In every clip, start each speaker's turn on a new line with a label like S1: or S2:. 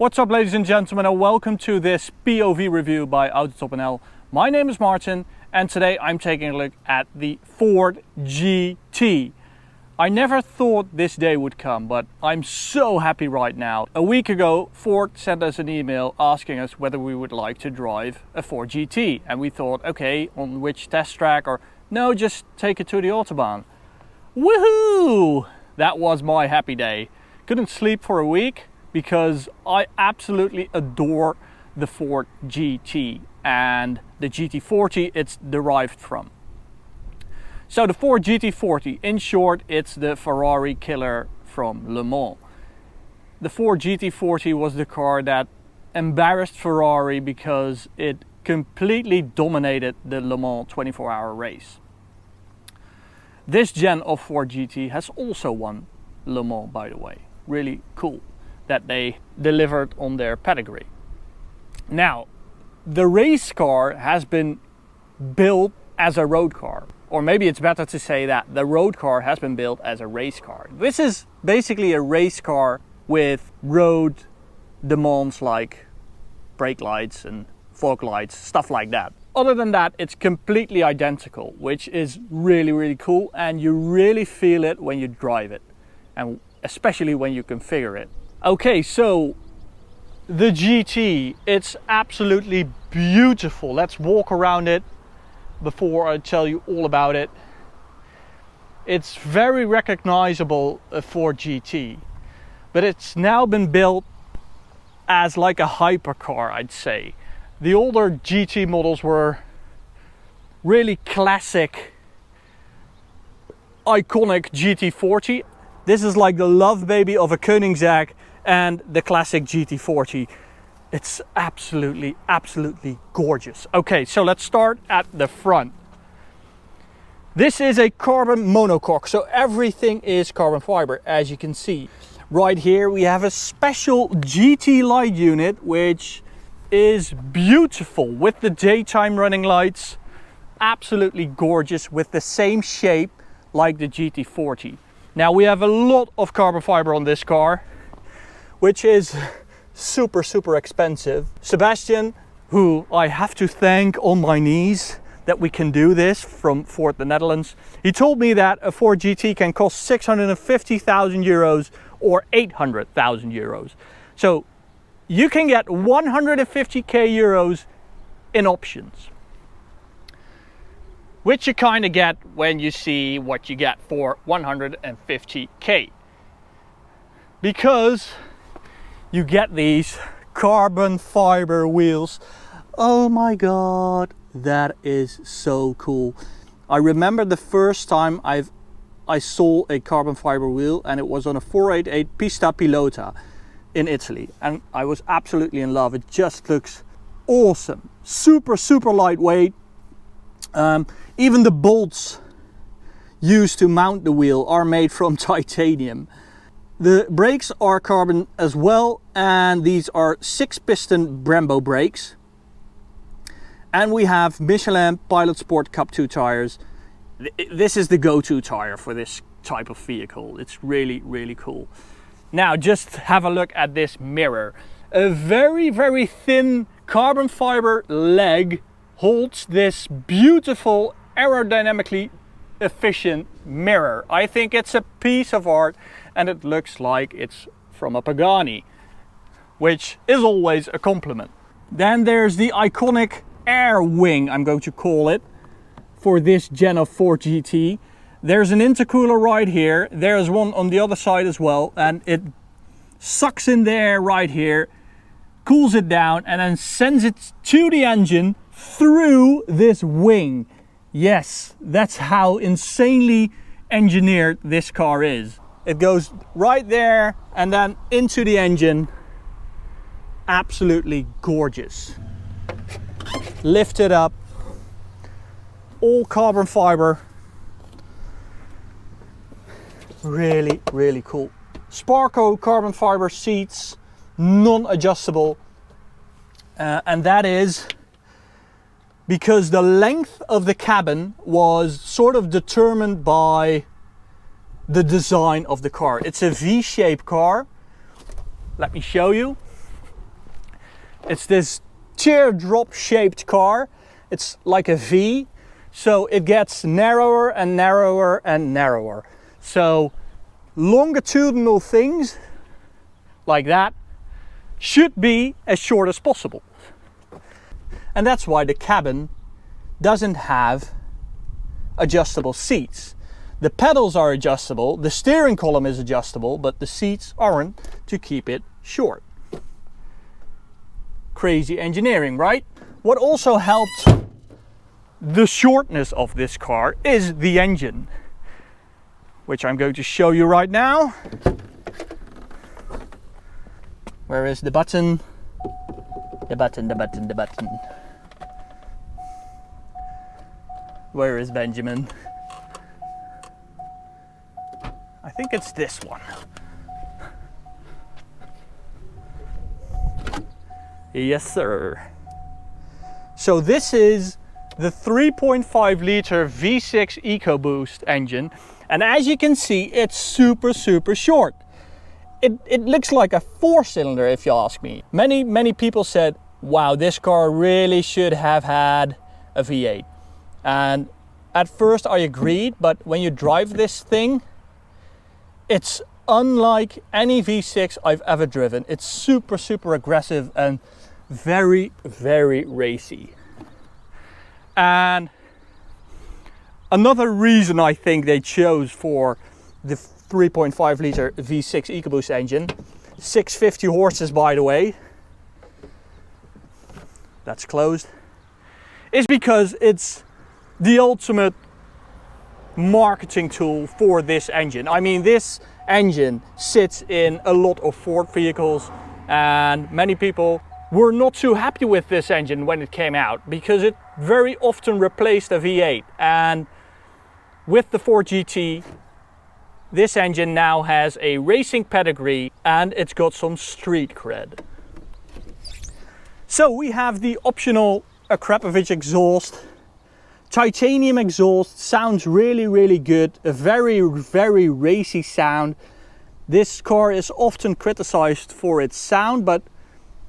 S1: What's up, ladies and gentlemen, and welcome to this POV review by AutoTopNL. My name is Martin, and today I'm taking a look at the Ford GT. I never thought this day would come, but I'm so happy right now. A week ago, Ford sent us an email asking us whether we would like to drive a Ford GT. And we thought, okay, on which test track, or no, just take it to the AutoBAHN. Woohoo! That was my happy day. Couldn't sleep for a week, because I absolutely adore the Ford GT and the GT40 it's derived from. So the Ford GT40, in short, it's the Ferrari killer from Le Mans. The Ford GT40 was the car that embarrassed Ferrari because it completely dominated the Le Mans 24-hour race. This gen of Ford GT has also won Le Mans, by the way. Really cool that they delivered on their pedigree. Now, the race car has been built as a road car, or maybe it's better to say that the road car has been built as a race car. This is basically a race car with road demands like brake lights and fog lights, stuff like that. Other than that, it's completely identical, which is really cool, and you really feel it when you drive it, and especially when you configure it. Okay, so the GT, it's absolutely beautiful. Let's walk around it before I tell you all about it. It's very recognizable for GT, but it's now been built as like a hypercar, I'd say. The older GT models were really classic, iconic GT40. This is like the love baby of a Koenigsegg and the classic GT40. It's absolutely gorgeous. Okay, so let's start at the front. This is a carbon monocoque, so everything is carbon fiber, as you can see. Right here we have a special GT light unit, which is beautiful with the daytime running lights. Absolutely gorgeous, with the same shape like the GT40. Now we have a lot of carbon fiber on this car, which is super expensive. Sebastian, who I have to thank on my knees that we can do this, from Ford the Netherlands, he told me that a Ford GT can cost 650,000 euros or 800,000 euros. So you can get 150k euros in options, which you kind of get when you see what you get for 150k, because you get these carbon fiber wheels. Oh my god, that is so cool. I remember the first time I saw a carbon fiber wheel, and it was on a 488 Pista Pilota in Italy, and I was absolutely in love. It just looks awesome. Super lightweight. Even the bolts used to mount the wheel are made from titanium. The brakes are carbon as well, and these are 6-piston Brembo brakes. And we have Michelin Pilot Sport Cup 2 tires. This is the go-to tire for this type of vehicle. It's really cool. Now just have a look at this mirror. A very thin carbon fiber leg holds this beautiful, aerodynamically efficient mirror. I think it's a piece of art, and it looks like it's from a Pagani, which is always a compliment. Then there's the iconic air wing, I'm going to call it, for this gen of Ford GT. There's an intercooler right here. There's one on the other side as well, and it sucks in the air right here, cools it down, and then sends it to the engine through this wing. Yes, that's how insanely engineered this car is. It goes right there and then into the engine. Absolutely gorgeous. Lift it up. All carbon fiber. Really cool. Sparco carbon fiber seats, non-adjustable. And that is because the length of the cabin was sort of determined by the design of the car. It's a V-shaped car. Let me show you. It's this teardrop shaped car. It's like a V, so it gets narrower and narrower and narrower. So longitudinal things like that should be as short as possible. And that's why the cabin doesn't have adjustable seats. The pedals are adjustable, the steering column is adjustable, but the seats aren't, to keep it short. Crazy engineering, right? What also helped the shortness of this car is the engine, which I'm going to show you right now. Where is the button? The button, the button, the button. Where is Benjamin? I think it's this one. Yes, sir. So this is the 3.5 liter V6 EcoBoost engine, and as you can see, it's super short. It looks like a 4-cylinder, if you ask me. Many people said, wow, this car really should have had a V8. And at first I agreed, but when you drive this thing, it's unlike any V6 I've ever driven. It's super aggressive and very racy. And another reason I think they chose for the 3.5 liter V6 EcoBoost engine, 650 horses by the way, that's closed, is because it's the ultimate marketing tool for this engine. I mean, this engine sits in a lot of Ford vehicles, and many people were not too happy with this engine when it came out because it very often replaced a V8. And with the Ford GT, this engine now has a racing pedigree and it's got some street cred. So we have the optional Akrapovic exhaust. Titanium exhaust, sounds really good. A very racy sound. This car is often criticized for its sound, but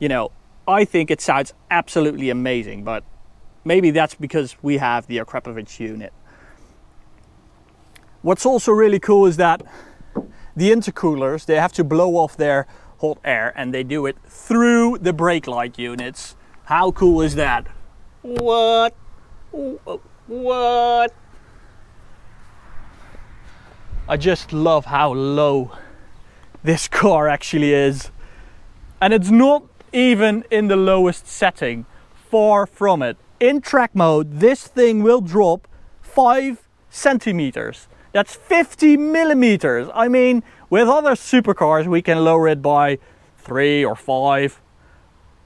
S1: you know, I think it sounds absolutely amazing, but maybe that's because we have the Akrapovic unit. What's also really cool is that the intercoolers, they have to blow off their hot air and they do it through the brake light units. How cool is that? What? What? I just love how low this car actually is. And it's not even in the lowest setting, far from it. In track mode, this thing will drop 5 centimeters. That's 50 millimeters. I mean, with other supercars, we can lower it by 3 or 5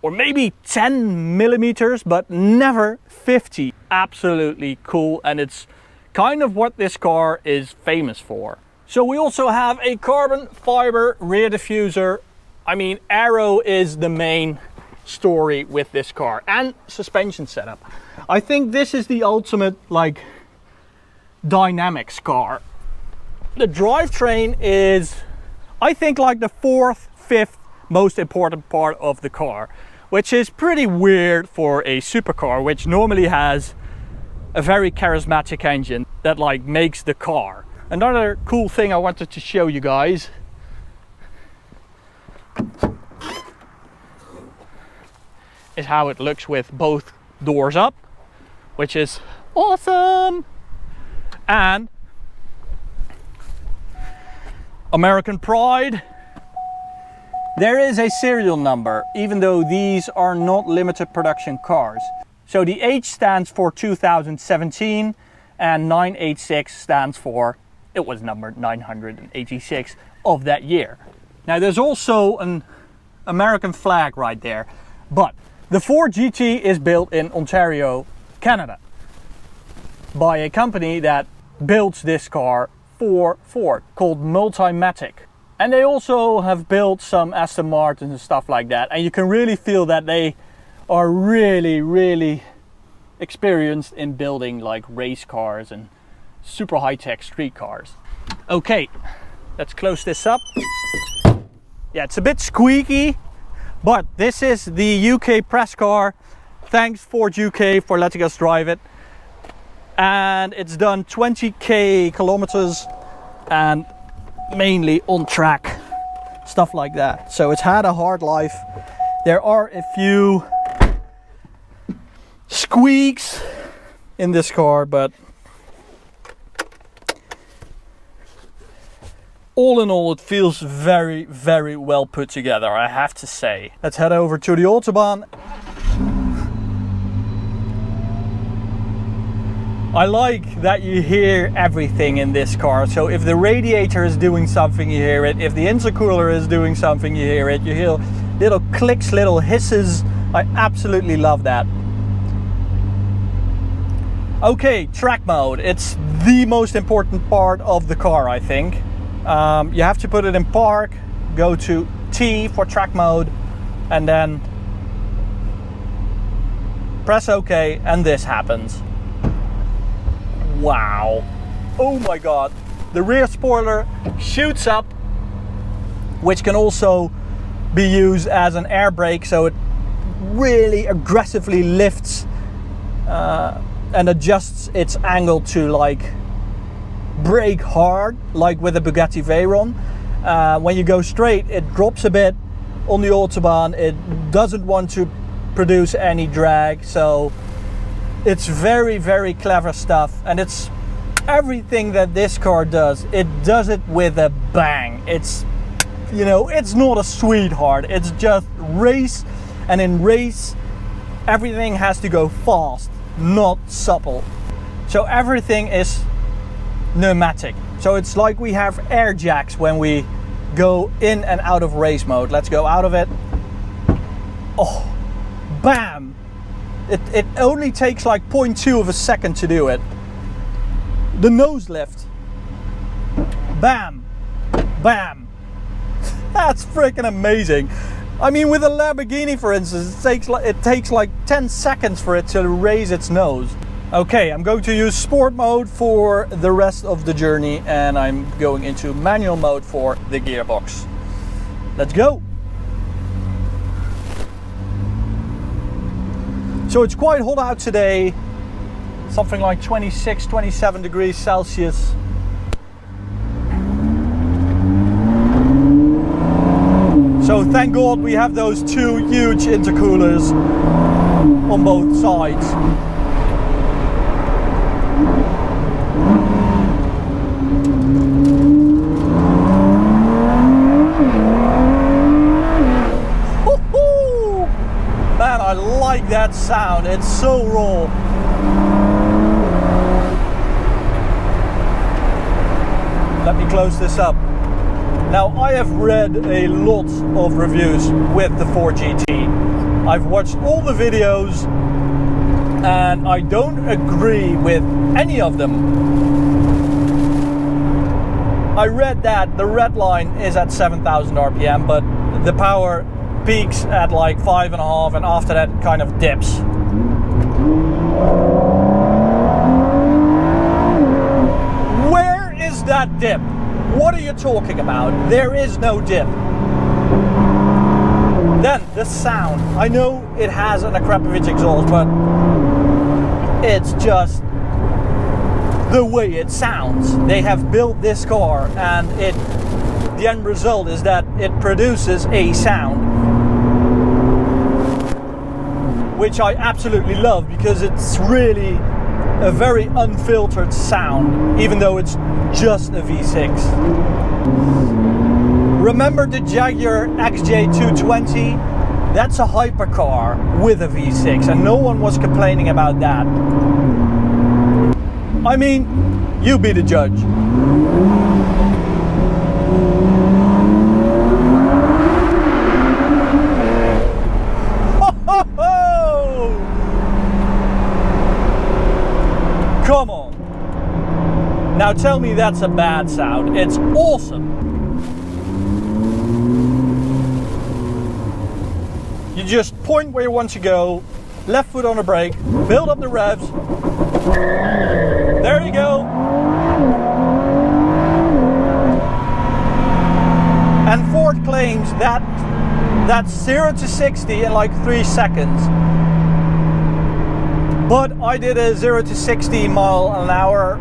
S1: or maybe 10 millimeters, but never 50. Absolutely cool, and it's kind of what this car is famous for. So we also have a carbon fiber rear diffuser. I mean, aero is the main story with this car, and suspension setup. I think this is the ultimate like dynamics car. The drivetrain is, I think, like the 4th, 5th most important part of the car, which is pretty weird for a supercar, which normally has a very charismatic engine that like makes the car. Another cool thing I wanted to show you guys is how it looks with both doors up, which is awesome. And American pride, there is a serial number, even though these are not limited production cars. So the H stands for 2017 and 986 stands for, it was numbered 986 of that year. Now there's also an American flag right there, but the Ford GT is built in Ontario, Canada, by a company that builds this car for Ford called Multimatic. And they also have built some Aston Martins and stuff like that, and you can really feel that they are really experienced in building like race cars and super high-tech street cars. Okay, let's close this up. Yeah, it's a bit squeaky, But this is the UK press car. Thanks Ford UK for letting us drive it. And it's done 20k kilometers and mainly on track, stuff like that. So it's had a hard life. There are a few squeaks in this car, but all in all, it feels very, very well put together, I have to say. Let's head over to the Autobahn. I like that you hear everything in this car. So if the radiator is doing something, you hear it. If the intercooler is doing something, you hear it. You hear little clicks, little hisses. I absolutely love that. Okay, track mode. It's the most important part of the car, I think. You have to put it in park, go to T for track mode, and then press OK, and this happens. Wow. Oh my god. The rear spoiler shoots up, which can also be used as an air brake, so it really aggressively lifts and adjusts its angle to like brake hard, like with the Bugatti Veyron. When you go straight, it drops a bit. On the Autobahn, it doesn't want to produce any drag, so it's very, very clever stuff, and it's everything that this car does. It does it with a bang. It's, you know, it's not a sweetheart. It's just race, and in race, everything has to go fast, not supple. So everything is pneumatic. So it's like we have air jacks when we go in and out of race mode. Let's go out of it. Oh, bam! It only takes like 0.2 of a second to do it. The nose lift. Bam! Bam! That's freaking amazing. I mean, with a Lamborghini, for instance, it takes like 10 seconds for it to raise its nose. Okay, I'm going to use sport mode for the rest of the journey, and I'm going into manual mode for the gearbox. Let's go! So it's quite hot out today, something like 26, 27 degrees Celsius. So thank God we have those two huge intercoolers on both sides. Man, I like that sound. It's so raw. Let me close this up. Now, I have read a lot of reviews with the 4GT. I've watched all the videos and I don't agree with any of them. I read that the red line is at 7,000 RPM, but the power peaks at like 5.5, and after that it kind of dips. Where is that dip? What are you talking about? There is no dip. Then the sound. I know it has an Akrapovic exhaust, but it's just the way it sounds. They have built this car, and the end result is that it produces a sound, which I absolutely love, because it's really a very unfiltered sound, even though it's just a V6. Remember the Jaguar XJ220? That's a hypercar with a V6, and no one was complaining about that. I mean, you be the judge. Come on. Now tell me that's a bad sound. It's awesome. You just point where you want to go, left foot on the brake, build up the revs. There you go. And Ford claims that That's 0 to 60 in like 3 seconds. But I did a 0 to 60 mile an hour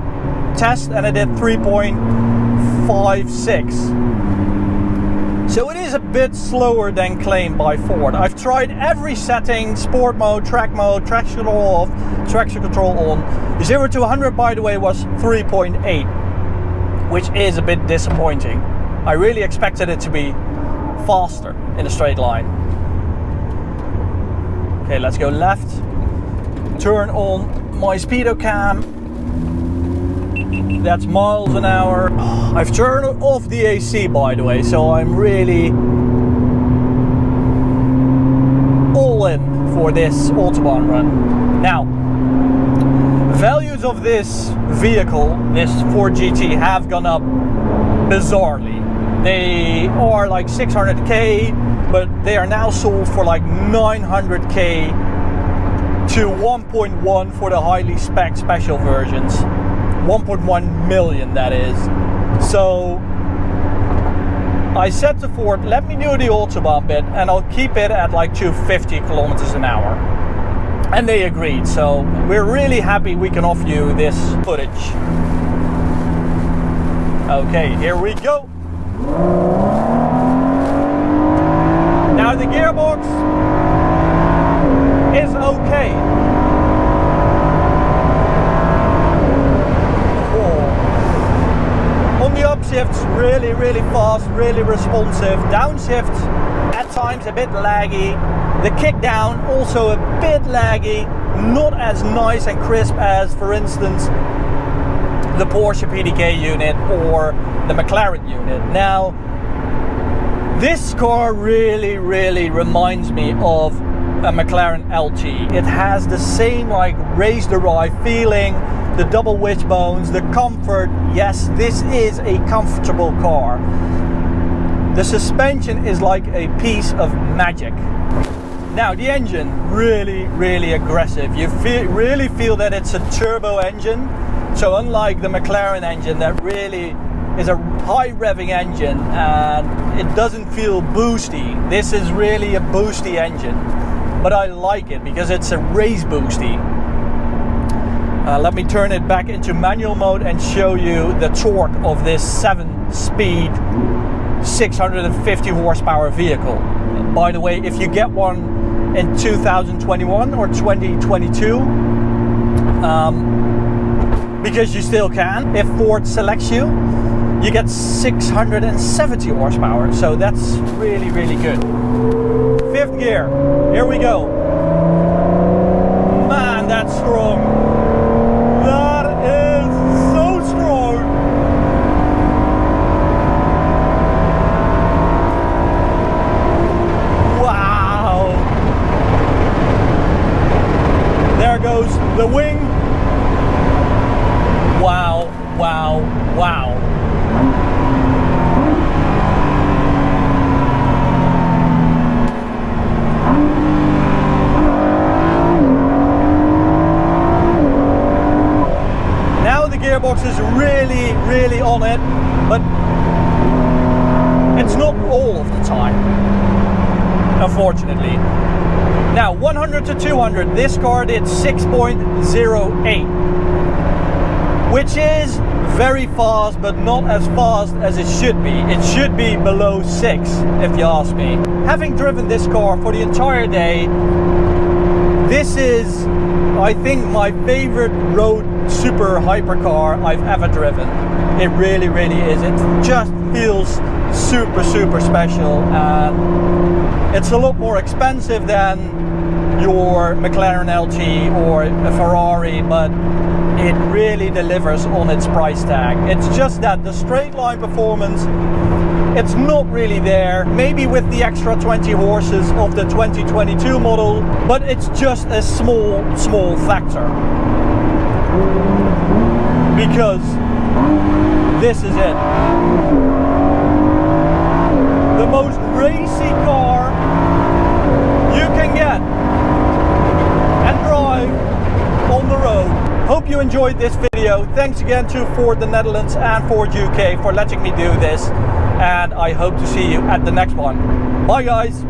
S1: test and I did 3.56. So it is a bit slower than claimed by Ford. I've tried every setting: sport mode, traction control off, traction control on. 0 to 100, by the way, was 3.8, which is a bit disappointing. I really expected it to be faster in a straight line. Okay, let's go left. Turn on my speedo cam. That's miles an hour. I've turned off the AC, by the way, so I'm really all in for this Autobahn run. Now, values of this vehicle, this Ford GT, have gone up bizarrely. They are like 600k, but they are now sold for like 900k to 1.1 for the highly spec special versions. 1.1 million, that is. So I said to Ford, let me do the Autobahn bit and I'll keep it at like 250 kilometers an hour. And they agreed, so we're really happy we can offer you this footage. Okay, here we go. Now the gearbox is okay. On the upshifts, really fast, really responsive. Downshift, at times a bit laggy. The kick down, also a bit laggy. Not as nice and crisp as, for instance, the Porsche PDK unit or the McLaren unit. Now, this car really reminds me of a McLaren LT. It has the same like race the ride feeling, the double wishbones, the comfort. Yes, this is a comfortable car. The suspension is like a piece of magic. Now the engine, really aggressive. You really feel that it's a turbo engine. So unlike the McLaren engine that really is a high revving engine and it doesn't feel boosty, this is really a boosty engine. But I like it because it's a race boosty. Let me turn it back into manual mode and show you the torque of this 7-speed 650 horsepower vehicle. By the way, if you get one in 2021 or 2022, because you still can, if Ford selects you, you get 670 horsepower. So that's really good. 5th gear, here we go. Man, that's strong. That is so strong. Wow. There goes the wing. Wow. Now the gearbox is really on it, but it's not all of the time, unfortunately. Now 100 to 200, this car did 6.08, which is very fast, but not as fast as it should be. It should be below 6, if you ask me. Having driven this car for the entire day, this is, I think, my favorite road super hypercar I've ever driven. It really is. It just feels super special, and it's a lot more expensive than your McLaren LT or a Ferrari, but it really delivers on its price tag. It's just that the straight line performance, it's not really there. Maybe with the extra 20 horses of the 2022 model, but it's just a small factor. Because this is it. The most racy car you can get and drive on the road. Hope you enjoyed this video. Thanks again to Ford the Netherlands and Ford UK for letting me do this. And I hope to see you at the next one. Bye guys.